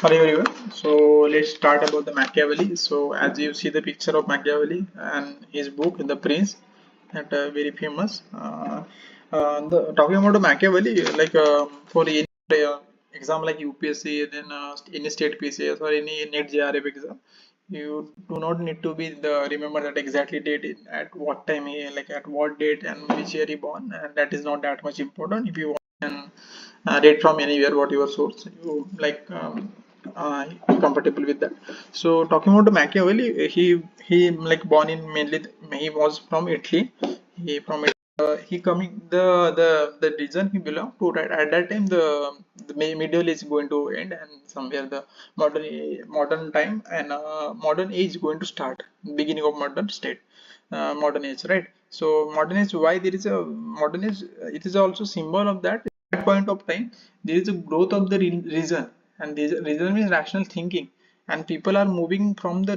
Hello everyone. So let's start about the Machiavelli. So as you see the picture of Machiavelli and his book The Prince, that very famous. Talking about the Machiavelli, like for any exam like UPSC, then any state PCS or any NET JRF exam, you do not need to be the remember that exactly date at what time he like at what date and which year he born, and that is not that much important. If you want, can read from anywhere what your source you like comfortable with that. So talking about Machiavelli, he like born in mainly he was from Italy. He coming the region he belonged to, right at that time the middle is going to end, and somewhere the modern time and modern age going to start, beginning of modern state, modern age, right? So modern age, why there is a modern age, it is also symbol of that. At that point of time there is a growth of the reason, and this reason means rational thinking, and people are moving from the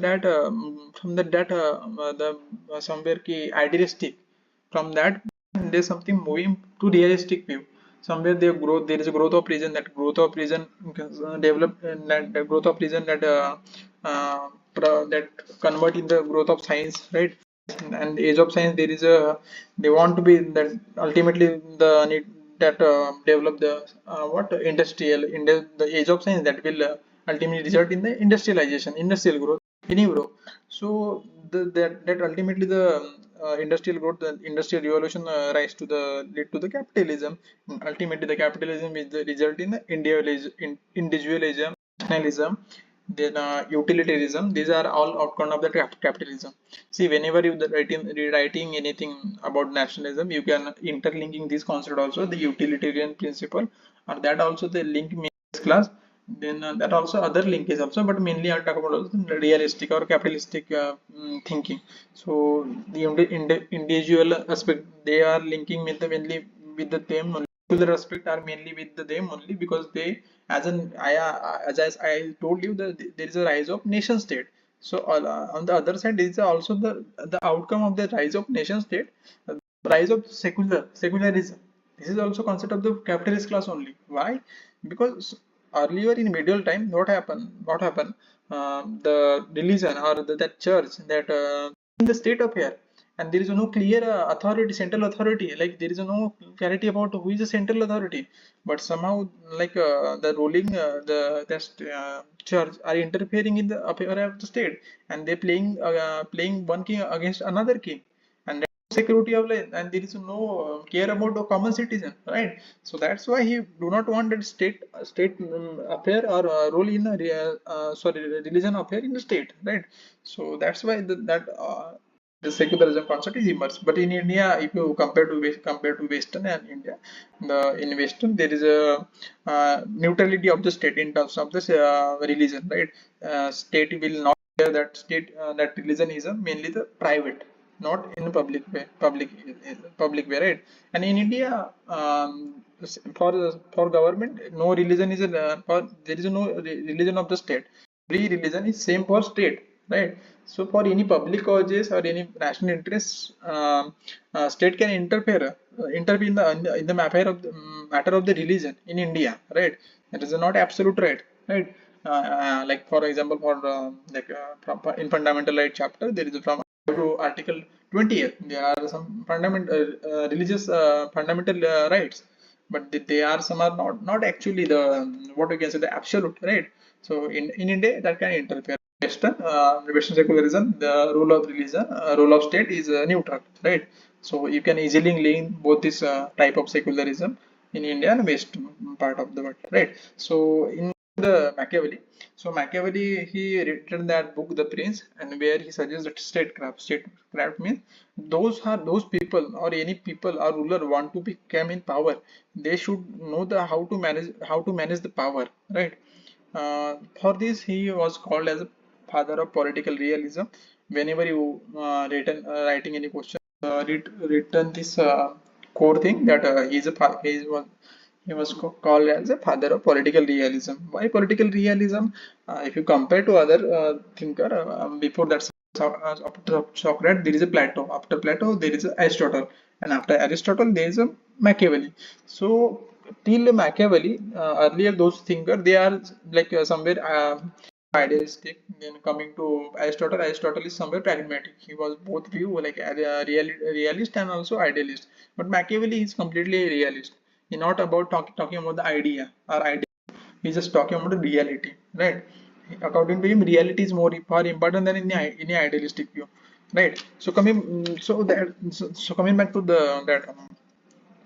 somewhere ki idealistic. From that there's something moving to realistic view. Somewhere there is a growth of reason, that growth of reason develop, that growth of reason that convert in the growth of science, right? And age of science, there is a, they want to be that ultimately the need that develop the what the age of science that will ultimately result in the industrial growth, any growth. So that ultimately the industrial growth, the industrial revolution rise to the lead to the capitalism. Ultimately the capitalism is the result in the individualism, nationalism, then utilitarianism. These are all outcome of the capitalism. See, whenever you rewriting anything about nationalism, you can interlinking this concept also, the utilitarian principle, or that also the link class. Then that also other link is also, but mainly I'll talk about also the realistic or capitalistic thinking. So the individual aspect, they are linking with the mainly with the them only. The aspect are mainly with the them only, because they, as an as I told you, that there is a rise of nation state. So on the other side, there is also the outcome of the rise of nation state, rise of secularism. This is also concept of the capitalist class only. Why? Because earlier in medieval time, what happened, the religion or that church, that in the state affair, and there is no clear authority, central authority, like there is no clarity about who is the central authority. But somehow, like the ruling church are interfering in the affair of the state, and they playing one king against another king, and security of life, and there is no care about the common citizen, right? So that's why he do not want that state affair or role in a religion affair in the state, right? So that's why the secularism concept is immersed. But in India, if you compare to Western and India, in Western there is a neutrality of the state in terms of this religion, right? State will not care that state that religion is mainly the private, not in a public way, right? And in India, for government, no religion is there is no religion of the state. Every religion is same for state, right? So for any public causes or any national interests, state can intervene in the matter of the religion in India, right? That is not absolute right, right? Like for example, for in fundamental right chapter, there is from to article 20th, there are some fundamental religious fundamental rights, but they are, some are not actually the what we can say the absolute, right? So in India, that can interfere. Western secularism, the rule of religion, rule of state is neutral, right? So you can easily link both this type of secularism in India and West part of the world, right? So in the Machiavelli, so Machiavelli, he written that book The Prince, and where he suggests that statecraft. Statecraft means those people, or any people or ruler want to become in power, they should know the how to manage the power, right? For this, he was called as a father of political realism. Whenever you writing any question, written this core thing, that he was called as a father of political realism. Why political realism? If you compare to other thinker, before that, after Socrates, there is a Plato. After Plato, there is a Aristotle, and after Aristotle, there is a Machiavelli. So till Machiavelli, earlier those thinkers, they are like somewhere idealistic. Then coming to Aristotle, Aristotle is somewhere pragmatic. He was both view like a realist and also idealist. But Machiavelli is completely realist. He's not about talking about the idea or idea. He's just talking about the reality, right? According to him, reality is more far important than any idealistic view, right? So coming back to that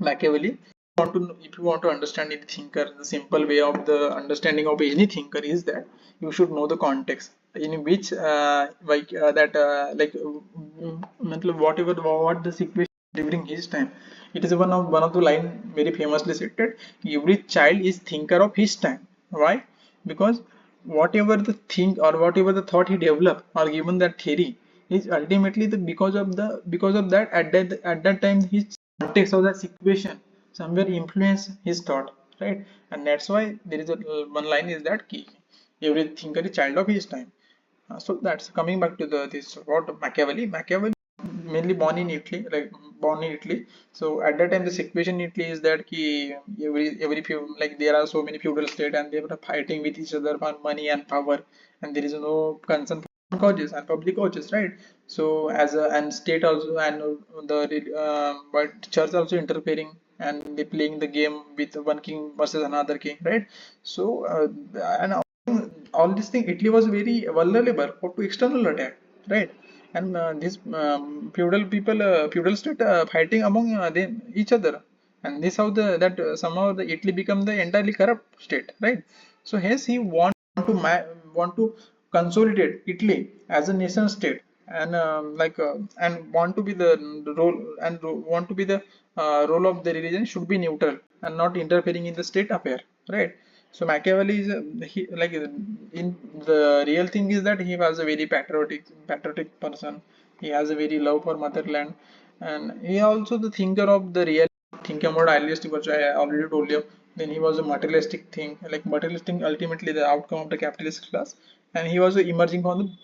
Machiavelli, if you want to understand any thinker, the simple way of the understanding of any thinker is that you should know the context in which whatever what the situation during his time. It is one of the line very famously stated. Every child is thinker of his time. Why? Because whatever the thing or whatever the thought he developed or given that theory is ultimately the because of that at that time his context of that situation somewhere influence his thought, right? And that's why there is a one line is that key, every thinker is child of his time. So that's coming back to the this what Machiavelli mainly born in Italy, like born in Italy. So at that time the situation in Italy is that every few like there are so many feudal state and they were fighting with each other for money and power, and there is no concern for causes and public causes, right? So as a and state also and the but church also interfering and they playing the game with one king versus another king, right? So and all this thing Italy was very vulnerable to external attack, right? And this feudal people feudal state fighting among them each other, and this how the that somehow the Italy become the entirely corrupt state, right? So hence he want to consolidate Italy as a nation state, and and want to be the role and want to be the role of the religion should be neutral and not interfering in the state affair, right? So Machiavelli is in the real thing is that he was a very patriotic person. He has a very love for motherland, and he also the thinker of the real thinking about idealistic, which I already told you. Then he was a materialistic thing, like materialistic ultimately the outcome of the capitalist class, and he was emerging from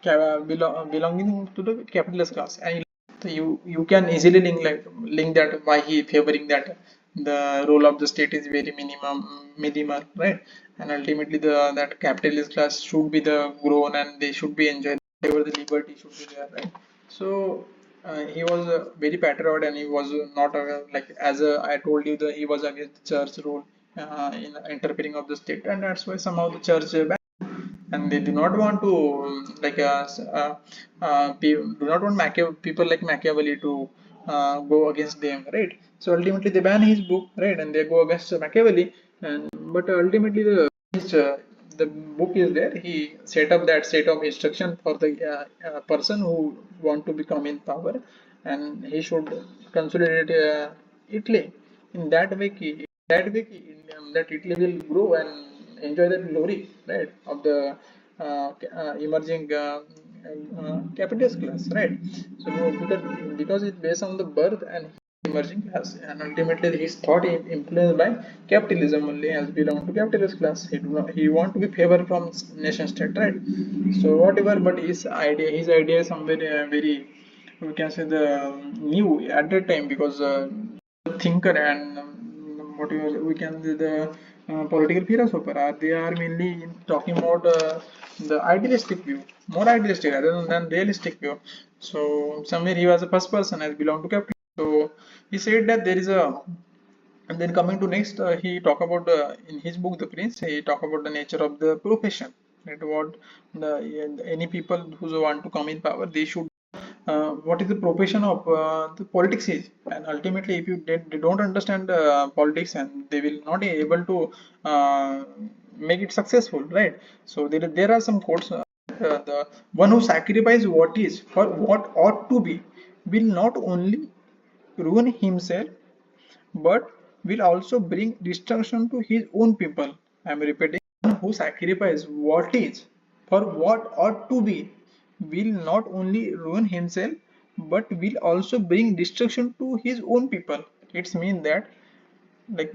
the belonging to the capitalist class, and you can easily link that why he favoring that the role of the state is very minimal, right? And ultimately the that capitalist class should be the grown and they should be enjoyed whatever the liberty should be there, right? So he was very patriot, and he was not like as I told you that he was against the church role in interfering of the state, and that's why somehow the church and they do not want to do not want people like Machiavelli to go against them, right? So ultimately they ban his book, right, and they go against Machiavelli, and but ultimately the book is there. He set up that set of instruction for the person who want to become in power, and he should consolidate Italy in that way. That Italy will grow and enjoy the glory, right, of the emerging capitalist class, right? So because it's based on the birth and emerging class, and ultimately his thought is influenced by capitalism only, as belong to capitalist class. He want to be favored from nation state, right? So whatever, but his idea is somewhere very, we can say, the new at that time, because thinker and whatever we can say the political philosopher are, they are mainly talking about the idealistic view, more idealistic rather than realistic view. So somewhere he was the first person as belong to capital. So he said that there is a, and then coming to next, he talk about in his book The Prince, he talk about the nature of the profession, right? What the any people who want to come in power, they should what is the profession of the politics is, and ultimately if they don't understand politics, and they will not be able to uh, make it successful, right? So there are some quotes, the one who sacrifices what is for what ought to be will not only ruin himself but will also bring destruction to his own people. I am repeating, one who sacrifices what is for what ought to be will not only ruin himself but will also bring destruction to his own people. It's mean that like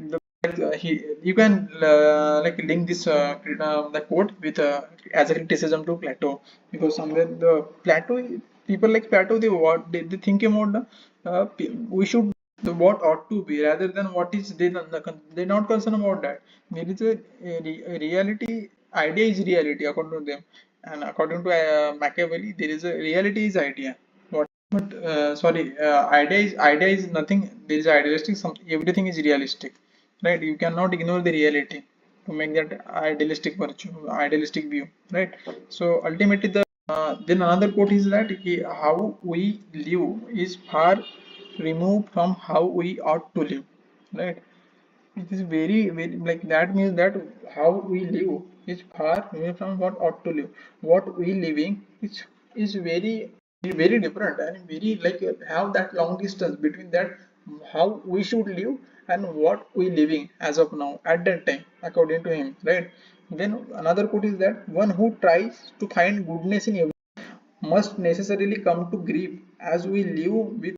you can link this the quote with as a criticism to Plato, because somewhere the Plato people like Plato, they think about we should the what ought to be rather than what is. They're not concerned about that. There is a reality. Idea is reality according to them, and according to Machiavelli, there is a reality is idea. But sorry, idea is nothing. There is idealistic. Everything is realistic, right? You cannot ignore the reality to make that idealistic virtue, idealistic view, right? So ultimately, then another quote is that how we live is far removed from how we ought to live, right? It is very, very like that means that how we live is far away from what ought to live. What we living is very, very different and very like have that long distance between that how we should live and what we living as of now at that time according to him, right? Then another quote is that one who tries to find goodness in everything must necessarily come to grief as we live with